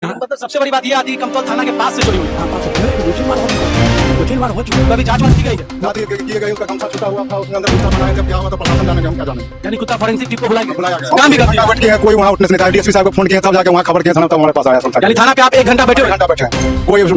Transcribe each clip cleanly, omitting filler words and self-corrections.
मतलब सबसे बड़ी बात ये आती है कमतौल थाना के पास से चोरी हुई है। दो तीन बार हो चुका तो अभी जांच वांच की गई है, जाती किए गए उसका गमछा छूटा हुआ था उसके अंदर कुत्ता बनाया जब क्या हुआ तो प्रशासन जाने हम क्या जाने यानी कुत्ता फॉरेंसिक टीम को बुलाया बुलाया गया, काम भी करती है। बैठ के कोई वहाँ उठने से नहीं था डीएसपी साहब को फोन किया तब जाके वहाँ खबर किया था हमारे पास आया यानी थाना पे आप 1 घंटा बैठे हुए, घंटा बैठे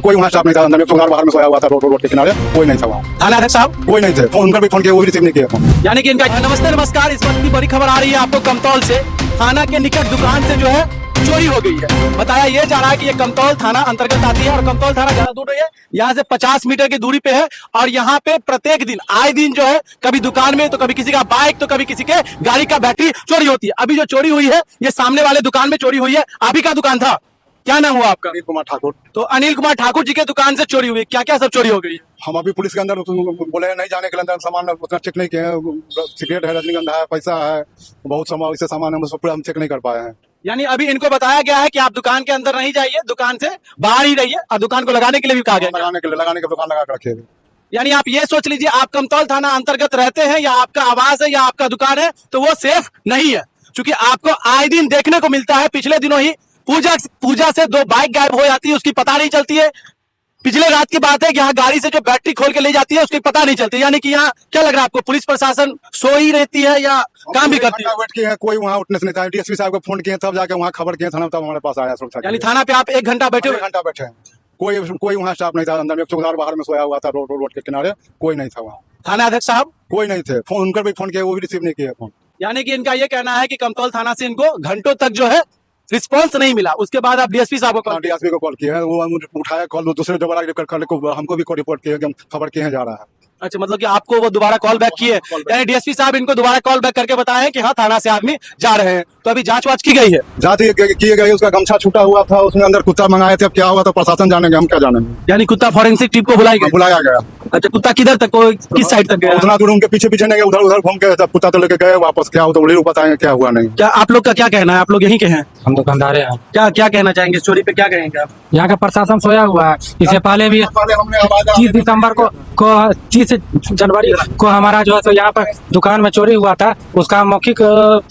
कोई वहाँ स्टाफ नहीं था अंदर में सुधार बाहर में सोया हुआ था रोड के किनारे कोई नहीं था वहाँ थाना अध्यक्ष साहब कोई नहीं थे फोन भी फोन किया वो भी रिसीव नहीं किया फोन यानी कि इनका नमस्ते नमस्कार। इस वक्त की बड़ी खबर आ रही है आपको कमतौल से, थाना के निकट दुकान से जो है चोरी हो गई है। बताया ये जा रहा है कि ये कमतौल थाना अंतर्गत आती है और कमतौल थाना ज्यादा दूर नहीं है, यहाँ से 50 मीटर की दूरी पे है। और यहाँ पे प्रत्येक दिन आए दिन जो है कभी दुकान में तो कभी किसी का बाइक तो कभी किसी के गाड़ी का बैटरी चोरी होती है। अभी जो चोरी हुई है ये सामने वाले दुकान में चोरी हुई है। आप ही का दुकान था, क्या नाम हुआ आपका? अनिल कुमार ठाकुर। तो अनिल कुमार ठाकुर जी के दुकान से चोरी हुई, क्या क्या सब चोरी हो गई? हम अभी पुलिस के अंदर बोले नहीं जाने के अंदर सामान उतना चेक नहीं किए हैं, सिगरेट है, रजनीगंधा है, पैसा है, बहुत सामान ऐसे सामान हम पूरा हम चेक नहीं कर पाए हैं। यानी अभी इनको बताया गया है कि आप दुकान के अंदर नहीं जाइए, दुकान से बाहर ही रहिए और दुकान को लगाने के लिए भी कहा गया है। लगाने के दुकान लगा कर रखे यानी आप ये सोच लीजिए आप कमतौल थाना अंतर्गत रहते हैं या आपका आवास है या आपका दुकान है तो वो सेफ नहीं है, क्योंकि आपको आए दिन देखने को मिलता है। पिछले दिनों ही पूजा से 2 बाइक गायब हो जाती है, उसकी पता नहीं चलती है। पिछले रात की बात है कि यहाँ गाड़ी से जो बैटरी खोल के ले जाती है उसकी पता नहीं चलती। यानी कि यहाँ क्या लग रहा है आपको, पुलिस प्रशासन सो ही रहती है या काम भी करती है? वेट किए हैं कोई वहाँ उठने से नहीं था डीएसपी साहब को फोन किए तब जाके वहाँ खबर किए थाना तब हमारे पास आया सुरक्षा। यानी थाना पे आप 1 घंटा बैठे हुए, घंटा बैठे कोई वहाँ स्टाफ नहीं था अंदर में चौकीदार बाहर में सोया हुआ था रोड के किनारे कोई नहीं था वहाँ। थाना अध्यक्ष साहब कोई नहीं थे, फोन उनकर भी फोन किया वो भी रिसीव नहीं किया फोन। यानी कि इनका ये कहना है कि कमतौल थाना से इनको घंटों तक जो है रिस्पांस नहीं मिला। उसके बाद आप डीएसपी साहब को डीएसपी को कॉल किया है, वो उठाया कॉल, दूसरे दोबारा हमको भी रिपोर्ट किया कि हम खबर किए जा रहा है। अच्छा, मतलब कि आपको वो दोबारा कॉल बैक किए, यानी डीएसपी साहब इनको दोबारा कॉल बैक करके बताया कि हाँ थाना से आदमी जा रहे हैं। तो अभी जांच वाच की गई है, जांच किए गई, उसका गमछा छूटा हुआ था, उसमें अंदर कुत्ता मंगाए थे, अब क्या हुआ तो प्रशासन जानेंगे हम क्या जानेंगे। यानी कुत्ता फॉरेंसिक टीम को बुलाया गया। अच्छा, कुत्ता किधर तक, किस साइड तक गया? उतना दूर उनके पीछे पीछे नहीं गए, उधर घूम के तब कुत्ता तो लेके गए वापस, क्या हुआ तो उन्हीं को बताएंगे क्या हुआ नहीं। क्या आप लोग का क्या कहना है, आप लोग यहीं के हैं? हम दुकानदार हैं। क्या क्या कहना चाहेंगे चोरी पे, क्या कहेंगे आप? यहाँ का प्रशासन सोया हुआ है। इससे पहले भी 30 दिसंबर को 30 जनवरी को हमारा जो है तो यहाँ पर दुकान में चोरी हुआ था, उसका मौखिक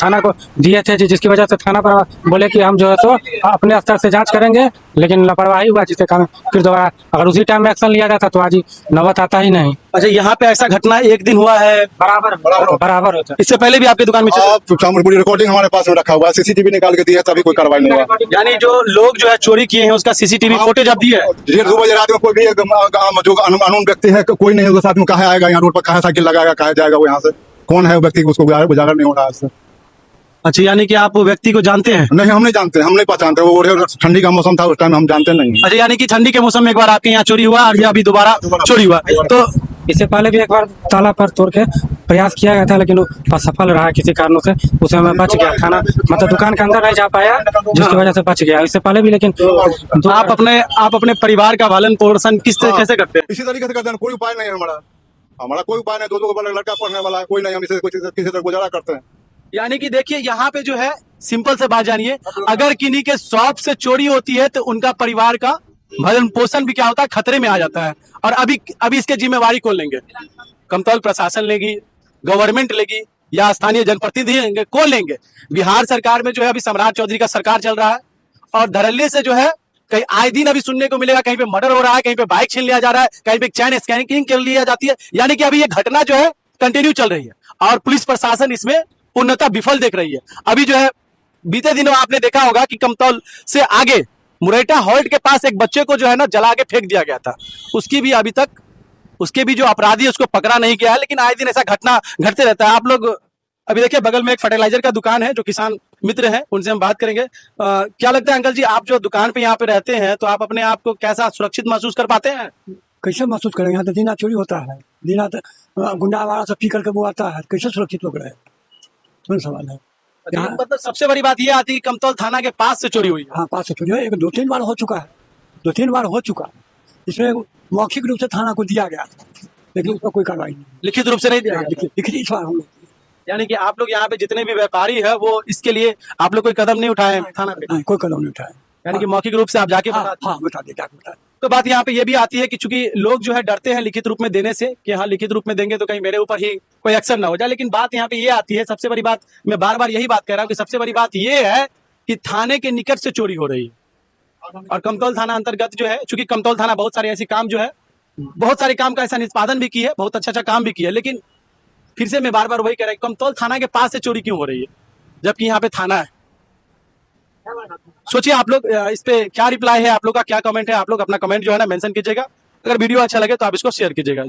थाना को दिए थे, जिसकी वजह से थाना पर बोले कि हम जो है तो अपने स्तर से जांच करेंगे, लेकिन लापरवाही हुआ जिसके कारण फिर दोबारा अगर उसी टाइम में एक्शन लिया जाता तो आज नौबत आता ही नहीं। अच्छा, यहाँ पे ऐसा घटना एक दिन हुआ है? बराबर होता। इससे पहले भी आपकी दुकान में पूरी रिकॉर्डिंग हमारे पास में रखा हुआ है, सीसीटीवी निकाल के दिया तभी कोई कार्रवाई नहीं हुआ। यानी जो लोग जो है चोरी किए हैं उसका सीसीटीवी फुटेज अब दिया है? 1:30 बजे रात में कोई भी जो अनून व्यक्ति है कोई नहीं होगा साथ में, कहाँ आएगा यहाँ रोड पर, कहाँ साइकिल लगाएगा, कहाँ जाएगा वो यहाँ से, कौन है वो व्यक्ति, उसको उजागर नहीं हो रहा है। अच्छा, यानी कि आप वो व्यक्ति को जानते हैं? नहीं, हम नहीं जानते, हम नहीं पहचानते, वो ठंडी का मौसम था उस टाइम, हम जानते नहीं। अच्छा, यानी कि ठंडी के मौसम में एक बार आपके यहाँ चोरी हुआ और ये अभी दोबारा चोरी हुआ। तो इससे पहले भी एक बार ताला पर तोड़ के प्रयास किया गया था, लेकिन वो असफल रहा किसी कारणों से, उसे हमें बच गया। खाना मतलब दुकान के अंदर नहीं जा पाया, जिसकी वजह से बच गया। इससे पहले भी लेकिन तो आप अपने परिवार का पालन पोषण किस तरीके से करते हैं? इसी तरीके से करते हैं, कोई उपाय नहीं है हमारा कोई उपाय नहीं, दो लड़का पढ़ने वाला है, कोई नहीं, हम इसे किसी तरह गुजारा करते हैं। यानी कि देखिए यहाँ पे जो है सिंपल से बात जानिए, अगर किन्हीं के शॉप से चोरी होती है तो उनका परिवार का भरण पोषण भी क्या होता है, खतरे में आ जाता है। और अभी इसके जिम्मेवारी कौन लेंगे? कमतौल प्रशासन लेगी, गवर्नमेंट लेगी या स्थानीय जनप्रतिनिधि लेंगे? कौन लेंगे? बिहार सरकार में जो है अभी सम्राट चौधरी का सरकार चल रहा है और धड़ल्ले से जो है कहीं आए दिन अभी सुनने को मिलेगा, कहीं पे मर्डर हो रहा है, कहीं पे बाइक छीन लिया जा रहा है, कहीं पे चैन स्कैनिंग कर लिया जाती है। यानी कि अभी ये घटना जो है कंटिन्यू चल रही है और पुलिस प्रशासन इसमें पूर्णतः विफल देख रही है। अभी जो है बीते दिनों आपने देखा होगा कि कमतौल से आगे मुरैठा हॉल्ट के पास एक बच्चे को जो है ना जला के फेंक दिया गया था, उसकी भी अभी तक उसके भी जो अपराधी है उसको पकड़ा नहीं गया है। लेकिन आए दिन ऐसा घटना घटते रहता है। आप लोग अभी देखिए बगल में एक फर्टिलाइजर का दुकान है, जो किसान मित्र हैं, उनसे हम बात करेंगे। क्या लगता है अंकल जी, आप जो दुकान पे यहाँ पे रहते हैं तो आप अपने आप को कैसा सुरक्षित महसूस कर पाते हैं? कैसे महसूस करेंगे, यहाँ तो दिना चोरी होता है, दिना गुंडा वाला सब पी करके वो आता है, कैसे सुरक्षित लोग रहे? कौन सवाल है? यहाँ मतलब सबसे बड़ी बात ये आती है कि कमतौल थाना के पास से चोरी हुई है। हाँ, पास से चोरी है, 2-3 बार हो चुका है, 2-3 बार हो चुका। इसमें मौखिक रूप से थाना को दिया गया, लेकिन उसका कोई कार्रवाई नहीं, लिखित रूप से नहीं दिया गया। लिखित इस बार हम लोग यानी कि आप लोग यहाँ पे जितने भी व्यापारी है वो इसके लिए आप लोग कोई कदम नहीं उठाए थाना पे? कोई कदम नहीं उठाया। यानी कि मौखिक रूप से आप जाके बता दे क्या बता। तो बात यहाँ पे ये भी आती है कि चूंकि लोग जो है डरते हैं लिखित रूप में देने से कि हाँ लिखित रूप में देंगे तो कहीं मेरे ऊपर ही कोई एक्शन ना हो जाए। लेकिन बात यहाँ पे ये आती है, सबसे बड़ी बात, मैं बार बार यही बात कह रहा हूँ कि सबसे बड़ी बात ये है कि थाने के निकट से चोरी हो रही है और कमतौल थाना अंतर्गत जो है, चूंकि कमतौल थाना बहुत सारे ऐसे काम जो है, बहुत सारे काम का ऐसा निष्पादन भी की है, बहुत अच्छा काम भी किया है, लेकिन फिर से मैं बार बार वही कह रहा हूँ, कमतौल थाना के पास से चोरी क्यों हो रही है जबकि यहाँ पे थाना है। सोचिए आप लोग, इस पे क्या रिप्लाई है, आप लोग का क्या कमेंट है, आप लोग अपना कमेंट जो है ना मेंशन कीजिएगा। अगर वीडियो अच्छा लगे तो आप इसको शेयर कीजिएगा।